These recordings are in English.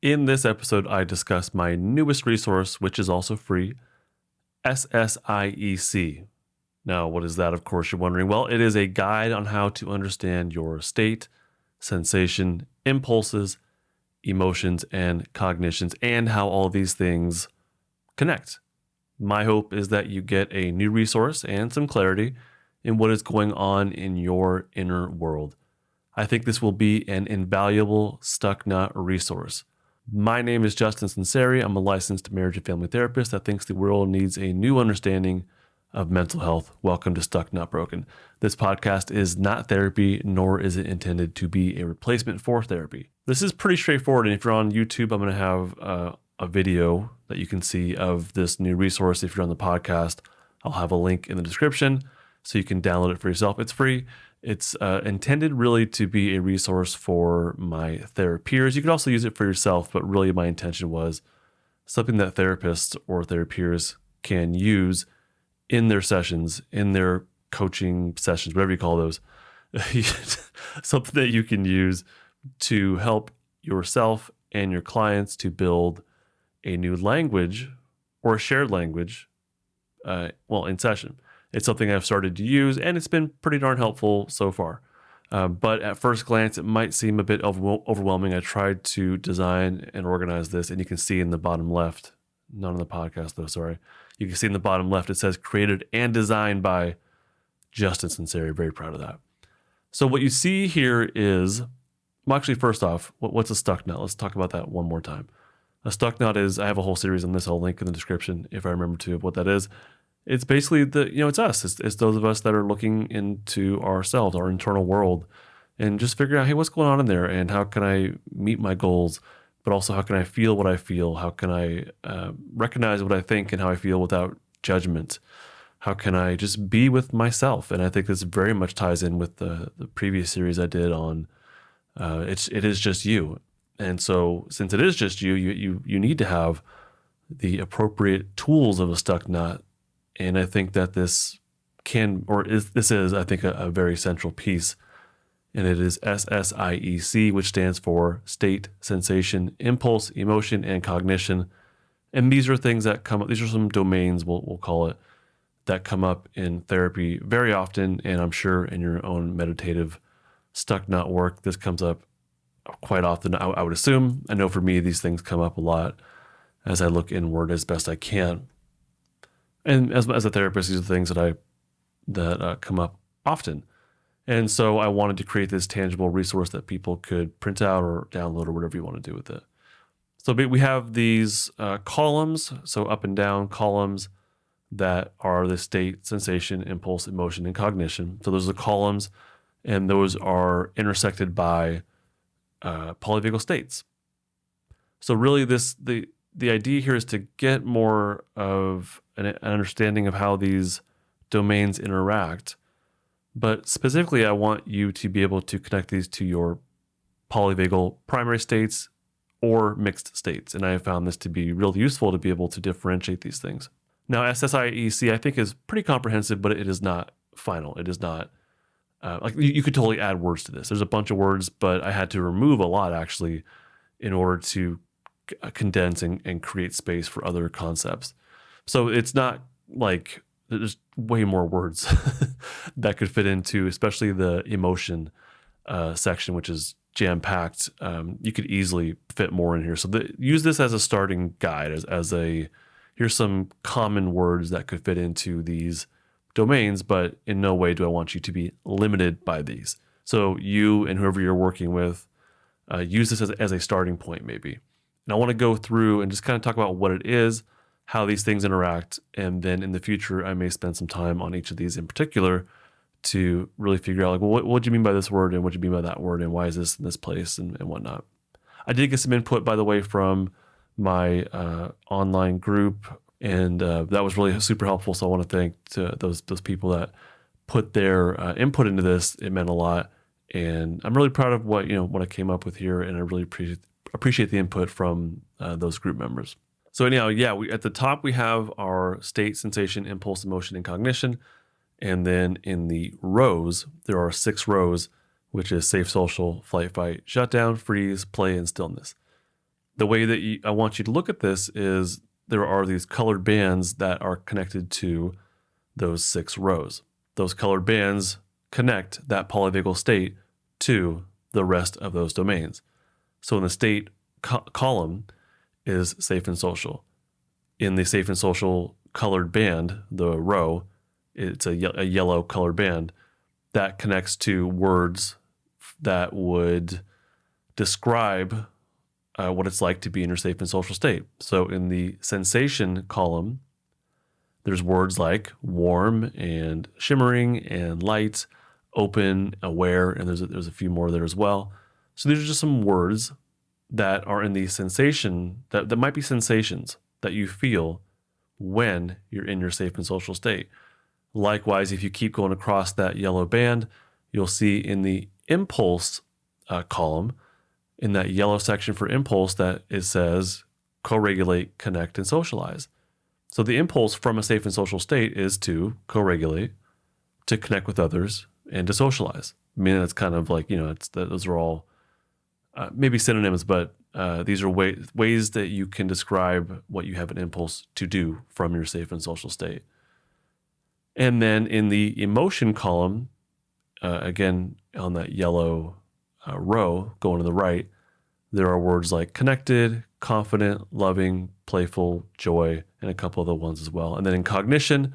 In this episode, I discuss my newest resource, which is also free, SSIEC. Now, what is that? Of course, you're wondering. Well, it is a guide on how to understand your state, sensation, impulses, emotions, and cognitions, and how all these things connect. My hope is that you get a new resource and some clarity in what is going on in your inner world. I think this will be an invaluable stuck-knot resource. My name is Justin Sinceri. I'm a licensed marriage and family therapist that thinks the world needs a new understanding of mental health. Welcome to Stuck Not Broken. This podcast is not therapy, nor is it intended to be a replacement for therapy. This is pretty straightforward, and if you're on YouTube, I'm going to have a video that you can see of this new resource. If you're on the podcast, I'll have a link in the description so you can download it for yourself. It's free. It's intended really to be a resource for my therapeers. You could also use it for yourself, but really my intention was something that therapists or therapeers can use in their sessions, in their coaching sessions, whatever you call those. Something that you can use to help yourself and your clients to build a new language or a shared language, in session. It's something I've started to use, and it's been pretty darn helpful so far. But at first glance, it might seem a bit overwhelming. I tried to design and organize this, and you can see in the bottom left, not on the podcast though, sorry. You can see in the bottom left, it says created and designed by Justin Sinceri. Very proud of that. So what you see here is, well, actually, first off, what's a stuck knot? Let's talk about that one more time. A stuck knot is, I have a whole series on this. I'll link in the description if I remember to what that is. It's basically it's us. It's those of us that are looking into ourselves, our internal world, and just figuring out, hey, what's going on in there, and how can I meet my goals, but also how can I feel what I feel? How can I recognize what I think and how I feel without judgment? How can I just be with myself? And I think this very much ties in with the previous series I did on it is just you. And so since it is just you, you need to have the appropriate tools of a stuck knot. And I think that this is, I think, a very central piece. And it is SSIEC, which stands for State, Sensation, Impulse, Emotion, and Cognition. And these are things that come up, these are some domains, we'll call it, that come up in therapy very often. And I'm sure in your own meditative stuck knot work, this comes up quite often, I would assume. I know for me, these things come up a lot as I look inward as best I can. And as a therapist, these are things that come up often. And so I wanted to create this tangible resource that people could print out or download or whatever you want to do with it. So we have these columns, so up and down columns that are the state, sensation, impulse, emotion, and cognition. So those are the columns, and those are intersected by polyvagal states. So really the idea here is to get more of an understanding of how these domains interact. But specifically, I want you to be able to connect these to your polyvagal primary states or mixed states. And I have found this to be really useful to be able to differentiate these things. Now, SSIEC, I think, is pretty comprehensive, but it is not final. It is not, you could totally add words to this. There's a bunch of words, but I had to remove a lot, actually, in order to condense and create space for other concepts. So it's not like there's way more words that could fit into, especially the emotion section, which is jam-packed. You could easily fit more in here. So use this as a starting guide, here's some common words that could fit into these domains, but in no way do I want you to be limited by these. So you and whoever you're working with, use this as a starting point maybe. And I want to go through and just kind of talk about what it is, how these things interact, and then in the future, I may spend some time on each of these in particular to really figure out, like, well, what do you mean by this word, and what do you mean by that word, and why is this in this place, and whatnot. I did get some input, by the way, from my online group, and that was really super helpful. So I want to thank those people that put their input into this. It meant a lot, and I'm really proud of what I came up with here, and I really appreciate the input from those group members. So anyhow, at the top we have our state, sensation, impulse, emotion, and cognition. And then in the rows, there are 6 rows, which is safe, social, flight, fight, shutdown, freeze, play, and stillness. The way that I want you to look at this is there are these colored bands that are connected to those 6 rows. Those colored bands connect that polyvagal state to the rest of those domains. So in the state column is safe and social. In the safe and social colored band, the row, it's a yellow colored band that connects to words that would describe what it's like to be in your safe and social state. So in the sensation column, there's words like warm and shimmering and light, open, aware, and there's a few more there as well. So these are just some words that are in the sensation, that might be sensations that you feel when you're in your safe and social state. Likewise, if you keep going across that yellow band, you'll see in the impulse column, in that yellow section for impulse, that it says co-regulate, connect, and socialize. So the impulse from a safe and social state is to co-regulate, to connect with others, and to socialize. I mean, it's kind of like, those are all maybe synonyms, but these are ways that you can describe what you have an impulse to do from your safe and social state. And then in the emotion column, again, on that yellow row going to the right, there are words like connected, confident, loving, playful, joy, and a couple other ones as well. And then in cognition,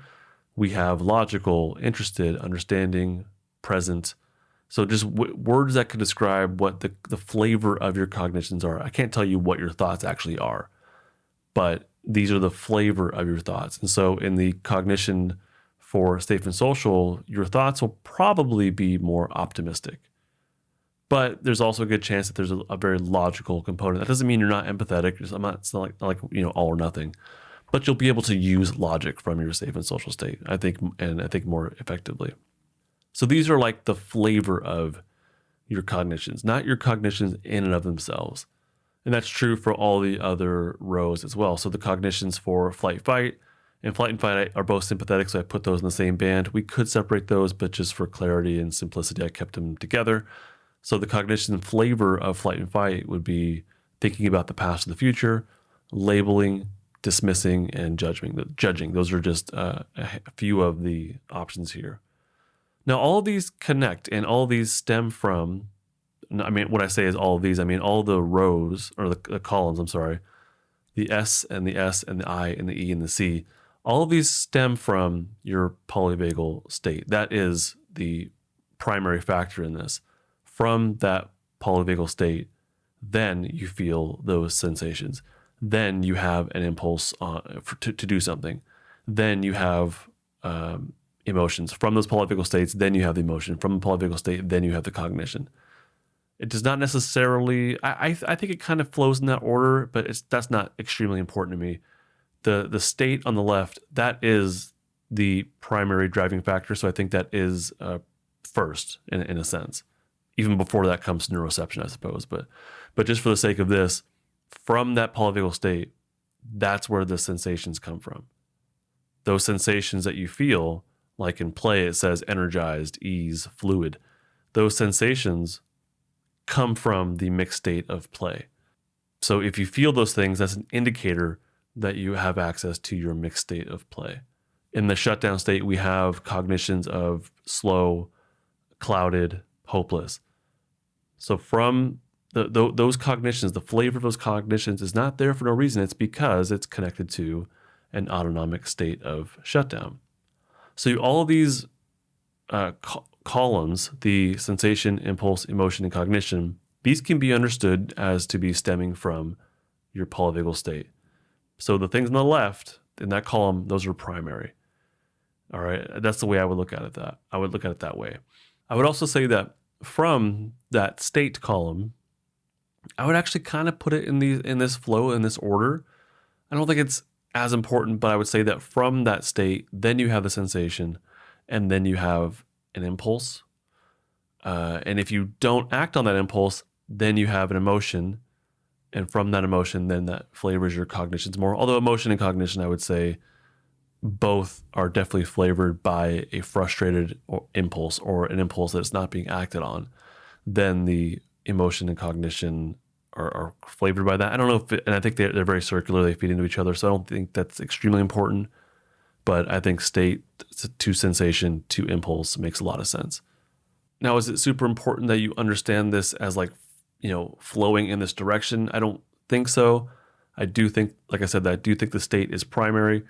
we have logical, interested, understanding, present. So just words that could describe what the flavor of your cognitions are. I can't tell you what your thoughts actually are, but these are the flavor of your thoughts. And so in the cognition for safe and social, your thoughts will probably be more optimistic. But there's also a good chance that there's a very logical component. That doesn't mean you're not empathetic. It's not like all or nothing. But you'll be able to use logic from your safe and social state, I think more effectively. So these are like the flavor of your cognitions, not your cognitions in and of themselves. And that's true for all the other rows as well. So the cognitions for flight, fight, and flight and fight are both sympathetic, so I put those in the same band. We could separate those, but just for clarity and simplicity, I kept them together. So the cognition flavor of flight and fight would be thinking about the past and the future, labeling, dismissing, and judging. Those are just a few of the options here. Now, all of these connect, and all of these stem from, when I say is all of these, I mean all the rows, or the columns, the S and the S and the I and the E and the C, all of these stem from your polyvagal state. That is the primary factor in this. From that polyvagal state, then you feel those sensations. Then you have an impulse to do something. Then you have emotions. From those polyvagal states, then you have the emotion. From the polyvagal state, then you have the cognition. It does not necessarily, I think it kind of flows in that order, but that's not extremely important to me. The state on the left, that is the primary driving factor. So I think that is first in a sense. Even before that comes neuroception, I suppose. But just for the sake of this, from that polyvagal state, that's where the sensations come from. Those sensations that you feel, like in play, it says energized, ease, fluid. Those sensations come from the mixed state of play. So if you feel those things, that's an indicator that you have access to your mixed state of play. In the shutdown state, we have cognitions of slow, clouded, hopeless. So from those cognitions, the flavor of those cognitions is not there for no reason. It's because it's connected to an autonomic state of shutdown. So all of these columns, the sensation, impulse, emotion, and cognition, these can be understood as to be stemming from your polyvagal state. So the things on the left in that column, those are primary. All right, that's the way I would look at it. I would look at it that way. I would also say that from that state column, I would actually kind of put it in this flow, in this order. I don't think it's as important, but I would say that from that state, then you have the sensation, and then you have an impulse. And if you don't act on that impulse, then you have an emotion. And from that emotion, then that flavors your cognitions more. Although emotion and cognition, I would say, both are definitely flavored by a frustrated impulse or an impulse that's not being acted on. Then the emotion and cognition are flavored by that. I don't know and I think they're very circular. They feed into each other. So I don't think that's extremely important. But I think state to sensation to impulse makes a lot of sense. Now, is it super important that you understand this as like, flowing in this direction? I don't think so. I do think, like I said, that I do think the state is primary.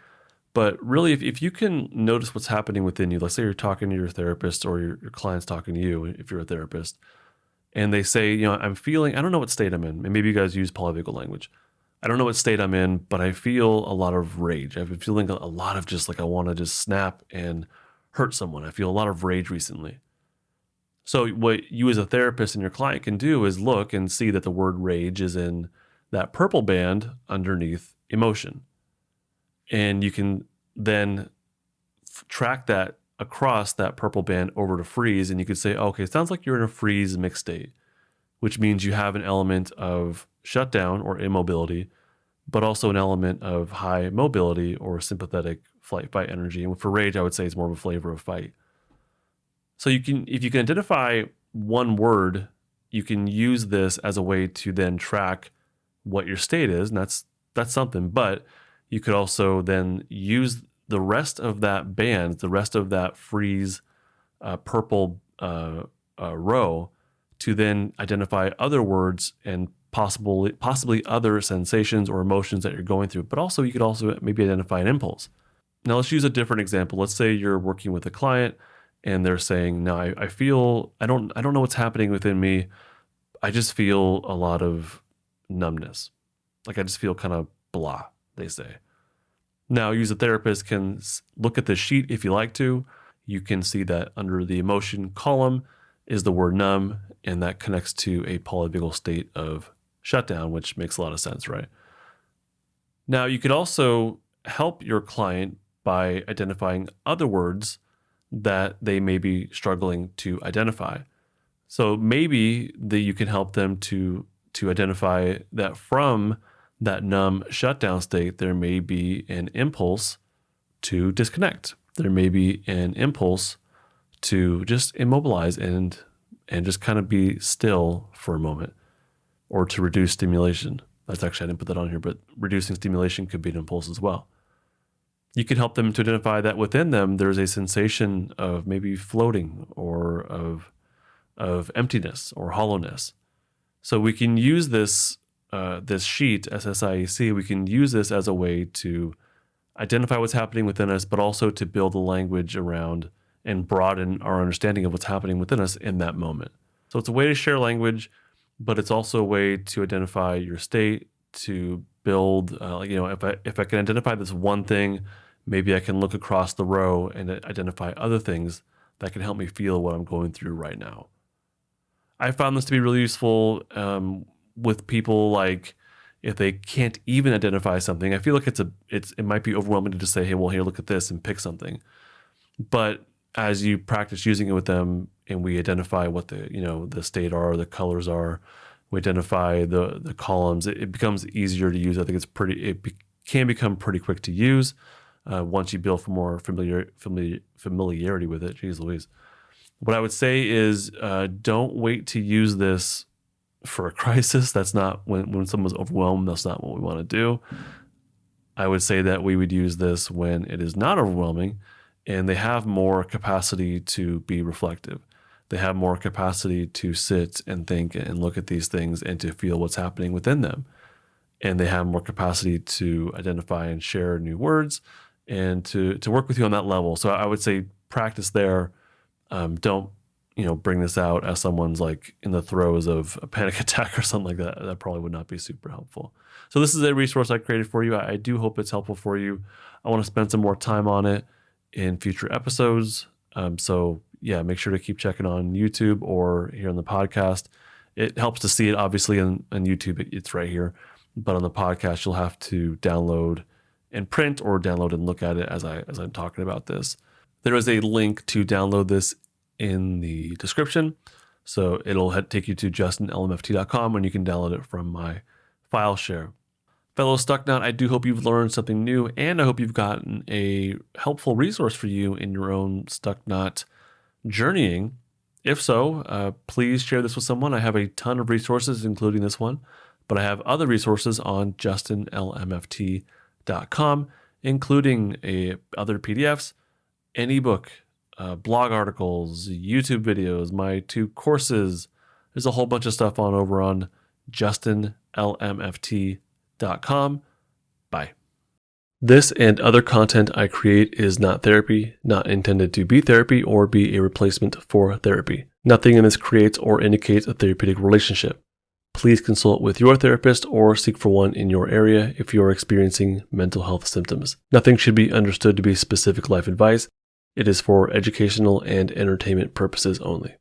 But really, if you can notice what's happening within you, let's say you're talking to your therapist or your client's talking to you, if you're a therapist, and they say, I'm feeling, I don't know what state I'm in. And maybe you guys use polyvagal language. I don't know what state I'm in, but I feel a lot of rage. I've been feeling a lot of just like I want to just snap and hurt someone. I feel a lot of rage recently. So what you as a therapist and your client can do is look and see that the word rage is in that purple band underneath emotion. And you can then track that across that purple band over to freeze. And you could say, okay, it sounds like you're in a freeze mixed state, which means you have an element of shutdown or immobility, but also an element of high mobility or sympathetic flight energy. And for rage, I would say it's more of a flavor of fight. So if you can identify one word, you can use this as a way to then track what your state is, and that's something. But you could also then use the rest of that band, the rest of that freeze purple row, to then identify other words and possibly other sensations or emotions that you're going through. But also, you could also maybe identify an impulse. Now, let's use a different example. Let's say you're working with a client and they're saying, "No, I feel I don't know what's happening within me. I just feel a lot of numbness. Like I just feel kind of blah," they say. Now, you as a therapist can look at the sheet if you like to. You can see that under the emotion column is the word numb, and that connects to a polyvagal state of shutdown, which makes a lot of sense, right? Now, you could also help your client by identifying other words that they may be struggling to identify. So maybe you can help them to identify that from that numb shutdown state, there may be an impulse to disconnect. There may be an impulse to just immobilize and just kind of be still for a moment, or to reduce stimulation. That's actually, I didn't put that on here, but reducing stimulation could be an impulse as well. You can help them to identify that within them, there's a sensation of maybe floating or of emptiness or hollowness. So we can use this sheet, SSIEC, we can use this as a way to identify what's happening within us, but also to build a language around and broaden our understanding of what's happening within us in that moment. So it's a way to share language, but it's also a way to identify your state, to build, if I can identify this one thing, maybe I can look across the row and identify other things that can help me feel what I'm going through right now. I found this to be really useful with people, like if they can't even identify something. I feel like it might be overwhelming to just say, hey, well, here, look at this and pick something. But as you practice using it with them and we identify what the state are, the colors are, we identify the columns, it becomes easier to use. I think it can become pretty quick to use once you build more familiarity with it. Jeez Louise. What I would say is don't wait to use this for a crisis. That's not when someone's overwhelmed. That's not what we want to do. I would say that we would use this when it is not overwhelming and they have more capacity to be reflective. They have more capacity to sit and think and look at these things and to feel what's happening within them. And they have more capacity to identify and share new words and to work with you on that level. So I would say practice there. Don't bring this out as someone's like in the throes of a panic attack or something like that. That probably would not be super helpful. So this is a resource I created for you. I do hope it's helpful for you. I want to spend some more time on it in future episodes. So yeah, make sure to keep checking on YouTube or here on the podcast. It helps to see it obviously on YouTube. It's right here, but on the podcast, you'll have to download and print or download and look at it as I'm talking about this. There is a link to download this in the description. So it'll take you to justinlmft.com and you can download it from my file share. Fellow Stucknut, I do hope you've learned something new, and I hope you've gotten a helpful resource for you in your own Stucknut journeying. If so, please share this with someone. I have a ton of resources, including this one, But I have other resources on justinlmft.com, including other PDFs, an ebook, blog articles, YouTube videos, my 2 courses. There's a whole bunch of stuff over on justinlmft.com. Bye. This and other content I create is not therapy, not intended to be therapy or be a replacement for therapy. Nothing in this creates or indicates a therapeutic relationship. Please consult with your therapist or seek for one in your area if you are experiencing mental health symptoms. Nothing should be understood to be specific life advice. It is for educational and entertainment purposes only.